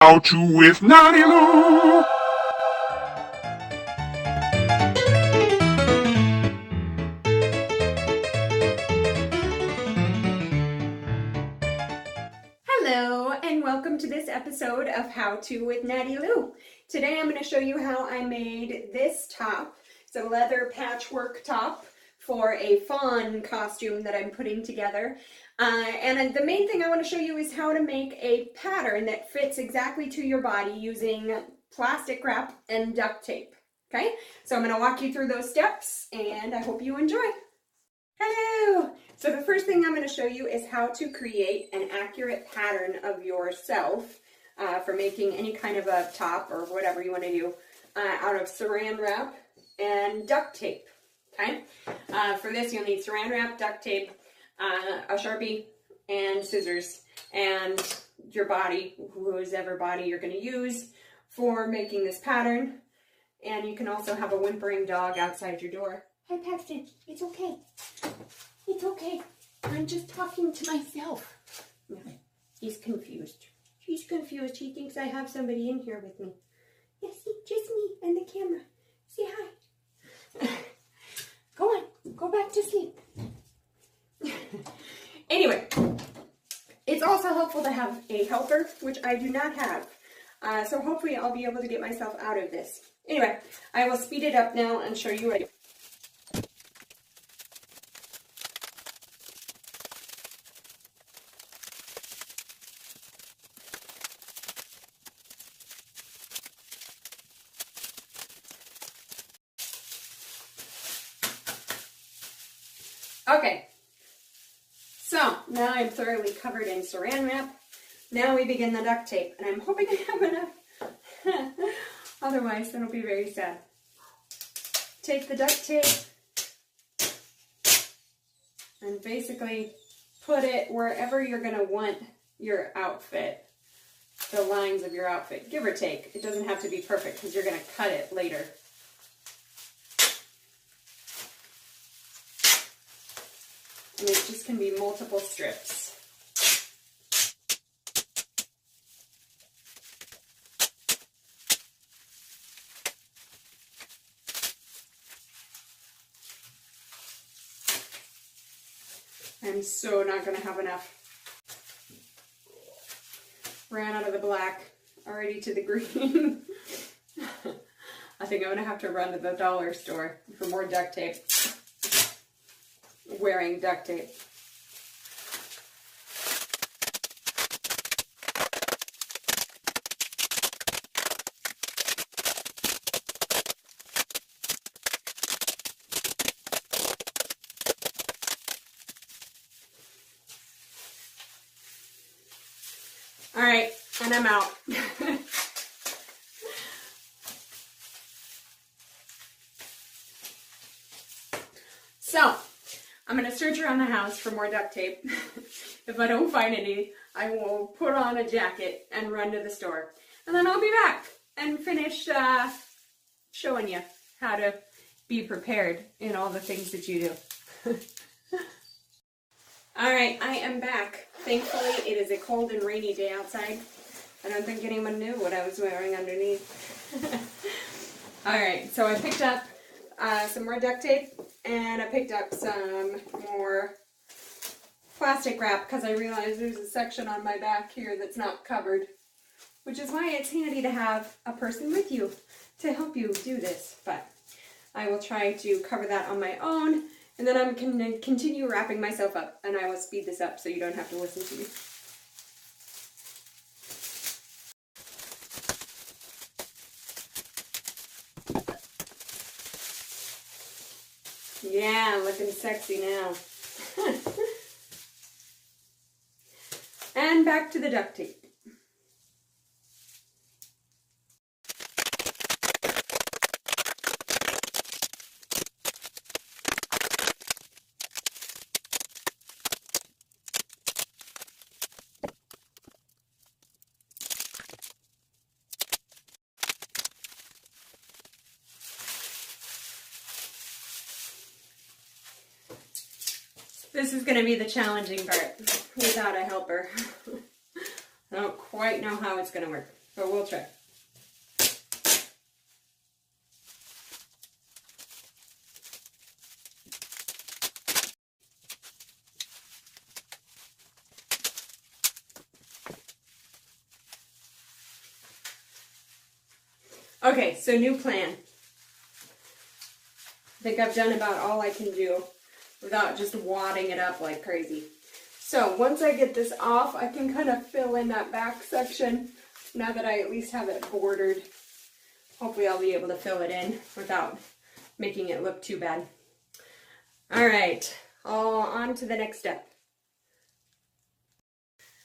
How to with Natty Lou. Hello and welcome to this episode of How To with Natty Lou. Today I'm going to show you how I made this top. It's a leather patchwork top for a fawn costume that I'm putting together. And the main thing I want to show you is how to make a pattern that fits exactly to your body using plastic wrap and duct tape. Okay, so I'm going to walk you through those steps and I hope you enjoy. Hello! So the first thing I'm going to show you is how to create an accurate pattern of yourself for making any kind of a top or whatever you want to do out of saran wrap and duct tape. Okay? For this you'll need saran wrap, duct tape, a Sharpie, and scissors, and your body, whoever body you're going to use for making this pattern. And you can also have a whimpering dog outside your door. Hi, Paxton. It's okay. It's okay. I'm just talking to myself. He's confused. He's confused. He thinks I have somebody in here with me. Yes, just me and the camera. Say hi. Go on. Go back to sleep. Anyway, it's also helpful to have a helper, which I do not have. So hopefully I'll be able to get myself out of this. Anyway, I will speed it up now and show you what I do. Okay, so now I'm thoroughly covered in saran wrap. Now we begin the duct tape, and I'm hoping I have enough. Otherwise, that'll be very sad. Take the duct tape and basically put it wherever you're going to want your outfit, the lines of your outfit, give or take. It doesn't have to be perfect because you're going to cut it later. And it just can be multiple strips. I'm so not going to have enough. Ran out of the black, already to the green. I think I'm going to have to run to the dollar store for more duct tape. Wearing duct tape. All right, and I'm out. So, I'm going to search around the house for more duct tape. If I don't find any, I will put on a jacket and run to the store. And then I'll be back and finish showing you how to be prepared in all the things that you do. Alright, I am back. Thankfully, it is a cold and rainy day outside. I don't think anyone knew what I was wearing underneath. Alright, so I picked up some more duct tape, and I picked up some more plastic wrap because I realized there's a section on my back here that's not covered, which is why it's handy to have a person with you to help you do this. But I will try to cover that on my own, and then I'm going to continue wrapping myself up, and I will speed this up so you don't have to listen to me. Yeah, looking sexy now. And back to the duct tape. This is going to be the challenging part without a helper. I don't quite know how it's going to work. but we'll try. Okay, so new plan. I think I've done about all I can do without just wadding it up like crazy. So once I get this off, I can kind of fill in that back section now that I at least have it bordered. Hopefully I'll be able to fill it in without making it look too bad. All right, on to the next step.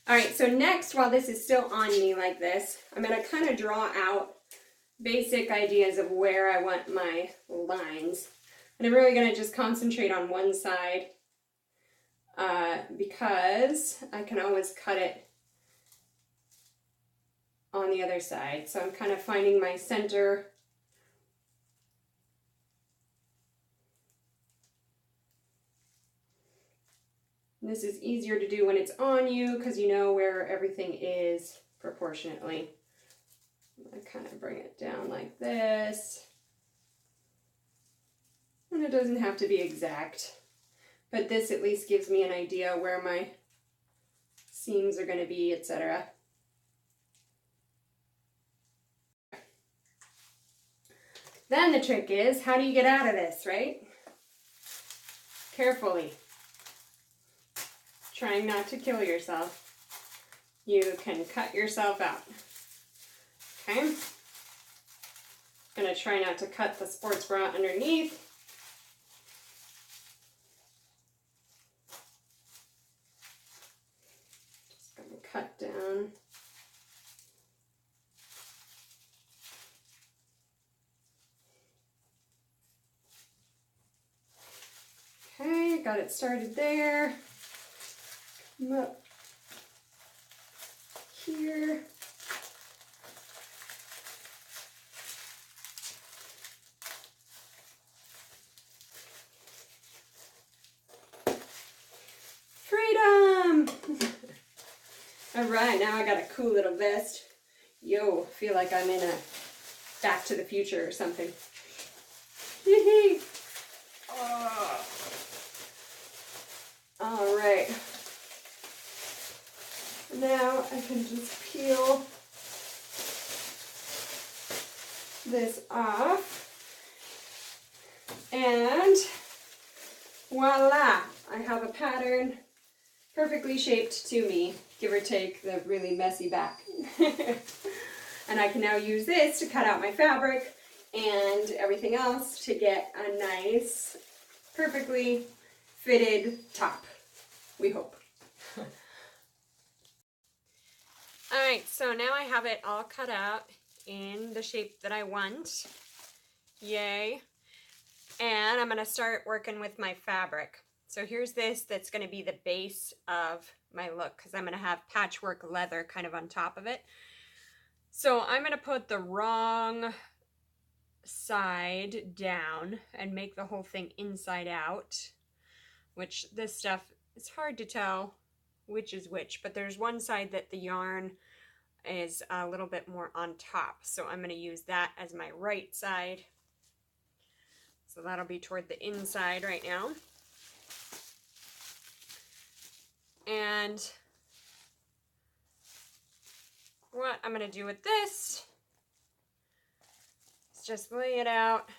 All right, so next, while this is still on me like this, I'm gonna kind of draw out basic ideas of where I want my lines. And I'm really going to just concentrate on one side because I can always cut it on the other side. So I'm kind of finding my center. And this is easier to do when it's on you because you know where everything is proportionately. I kind of bring it down like this. And it doesn't have to be exact, but this at least gives me an idea where my seams are going to be, etc. Then the trick is, how do you get out of this, right? Carefully. Trying not to kill yourself. You can cut yourself out. Okay? Gonna try not to cut the sports bra underneath. Just gonna cut down. Okay, got it started there. Come up here. Freedom! All right, now I got a cool little vest. Yo, feel like I'm in a Back to the Future or something. Hee. Oh. All right. Now I can just peel this off. And voila, I have a pattern perfectly shaped to me, give or take the really messy back. And I can now use this to cut out my fabric and everything else to get a nice, perfectly fitted top, we hope. Alright, so now I have it all cut out in the shape that I want. Yay. And I'm going to start working with my fabric. So here's this that's going to be the base of my look because I'm going to have patchwork leather kind of on top of it. So I'm going to put the wrong side down and make the whole thing inside out, which this stuff, it's hard to tell which is which, but there's one side that the yarn is a little bit more on top. So I'm going to use that as my right side. So that'll be toward the inside right now. And what I'm going to do with this is just lay it out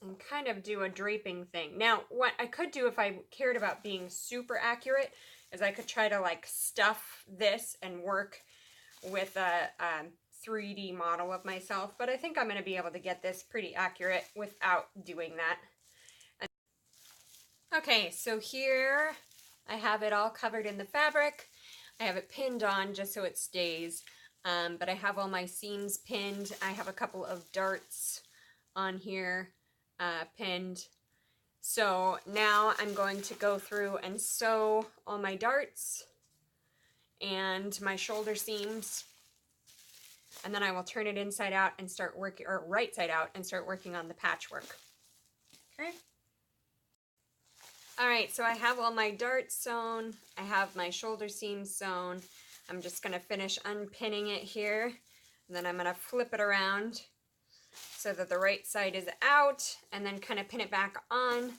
and kind of do a draping thing. Now, what I could do if I cared about being super accurate is I could try to like stuff this and work with a 3D model of myself, but I think I'm going to be able to get this pretty accurate without doing that. Okay, so here I have it all covered in the fabric. I have it pinned on just so it stays, but I have all my seams pinned. I have a couple of darts on here pinned. So now I'm going to go through and sew all my darts and my shoulder seams, and then I will turn it inside out and start working, or right side out and start working on the patchwork. Okay. Alright, so I have all my darts sewn. I have my shoulder seams sewn. I'm just going to finish unpinning it here. And then I'm going to flip it around so that the right side is out, and then kind of pin it back on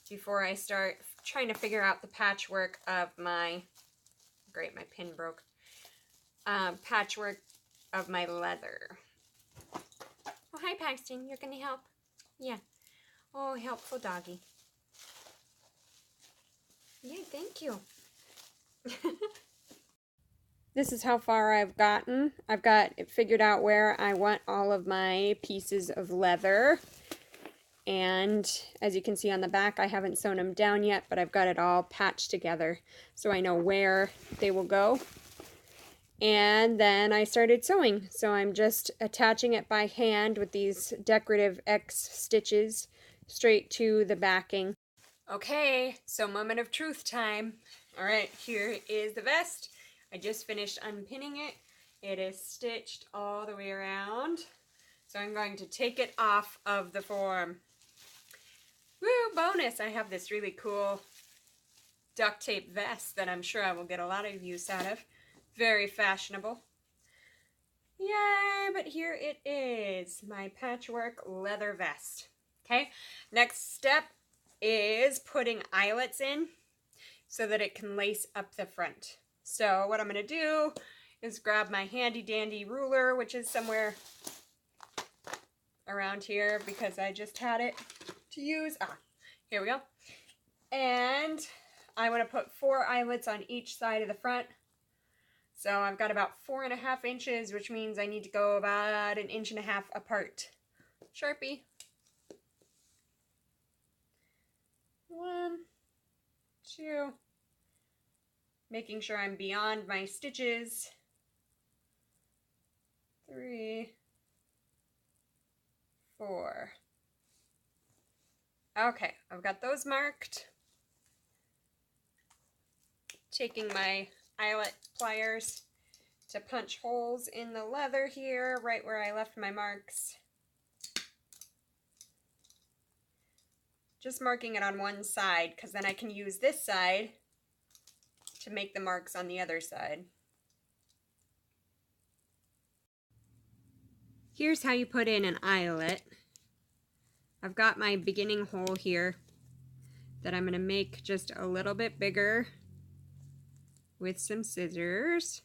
before I start trying to figure out the patchwork of my, great, my pin broke, patchwork of my leather. Oh, hi Paxton, you're going to help? Yeah. Oh, helpful doggy. Yeah, thank you. This is how far I've gotten. I've got it figured out where I want all of my pieces of leather. And as you can see on the back, I haven't sewn them down yet, but I've got it all patched together so I know where they will go. And then I started sewing. So I'm just attaching it by hand with these decorative X stitches straight to the backing. Okay, so moment of truth time. All right, here is the vest. I just finished unpinning it. It is stitched all the way around. So I'm going to take it off of the form. Woo, bonus! I have this really cool duct tape vest that I'm sure I will get a lot of use out of. Very fashionable. Yay, but here it is, my patchwork leather vest. Okay, next step is putting eyelets in so that it can lace up the front. So what I'm going to do is grab my handy dandy ruler, which is somewhere around here because I just had it to use. Here we go. And I want to put 4 eyelets on each side of the front. So I've got about 4.5 inches, which means I need to go about 1.5 inches apart. Sharpie. 1, 2. Making sure I'm beyond my stitches. 3, 4. Okay, I've got those marked. Taking my eyelet pliers to punch holes in the leather here, right where I left my marks. Just marking it on one side, because then I can use this side to make the marks on the other side. Here's how you put in an eyelet. I've got my beginning hole here that I'm going to make just a little bit bigger with some scissors.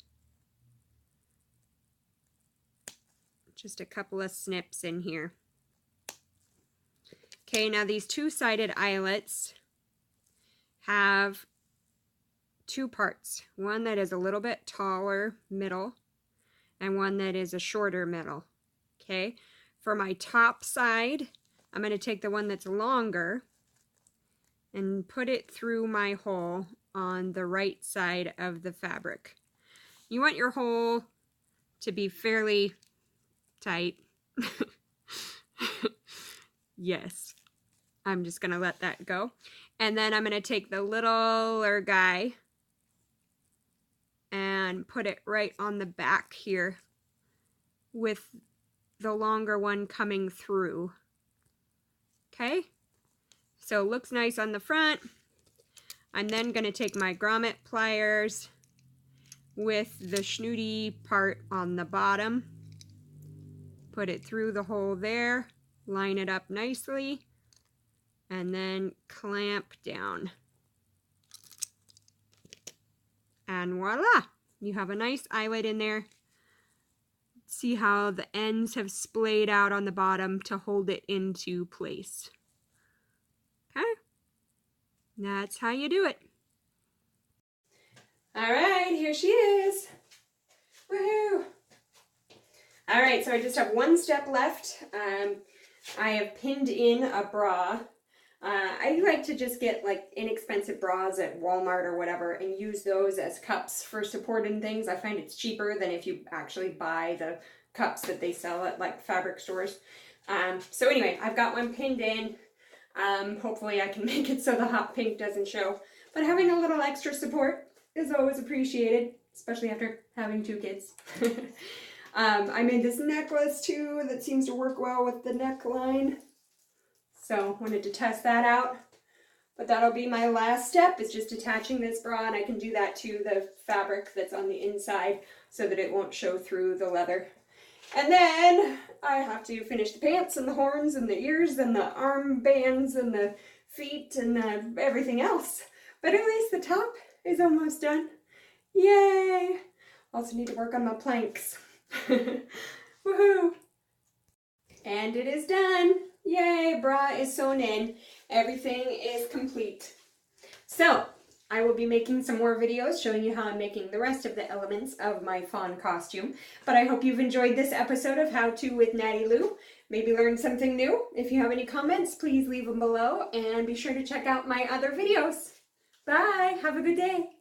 Just a couple of snips in here. Okay, now these 2-sided eyelets have 2 parts. One that is a little bit taller middle and one that is a shorter middle. Okay, for my top side, I'm going to take the one that's longer and put it through my hole on the right side of the fabric. You want your hole to be fairly tight. Yes, I'm just going to let that go. And then I'm going to take the littler guy and put it right on the back here with the longer one coming through. Okay, so it looks nice on the front. I'm then going to take my grommet pliers with the snooty part on the bottom, put it through the hole there, line it up nicely, and then clamp down. And voila! You have a nice eyelet in there. See how the ends have splayed out on the bottom to hold it into place. Okay? That's how you do it. Alright, here she is. Woohoo! Alright, so I just have one step left. I have pinned in a bra. I like to just get like inexpensive bras at Walmart or whatever and use those as cups for support and things. I find it's cheaper than if you actually buy the cups that they sell at like fabric stores. So anyway, I've got one pinned in. Hopefully I can make it so the hot pink doesn't show. But having a little extra support is always appreciated, especially after having 2 kids. I made this necklace too that seems to work well with the neckline. So wanted to test that out. But that'll be my last step, is just attaching this bra, and I can do that to the fabric that's on the inside so that it won't show through the leather. And then I have to finish the pants and the horns and the ears and the arm bands and the feet and everything else. But at least the top is almost done. Yay! Also need to work on my planks. Woohoo! And it is done. Yay, bra is sewn in. Everything is complete. So, I will be making some more videos showing you how I'm making the rest of the elements of my fawn costume. But I hope you've enjoyed this episode of How To with Natty Lou. Maybe learned something new. If you have any comments, please leave them below, and be sure to check out my other videos. Bye! Have a good day!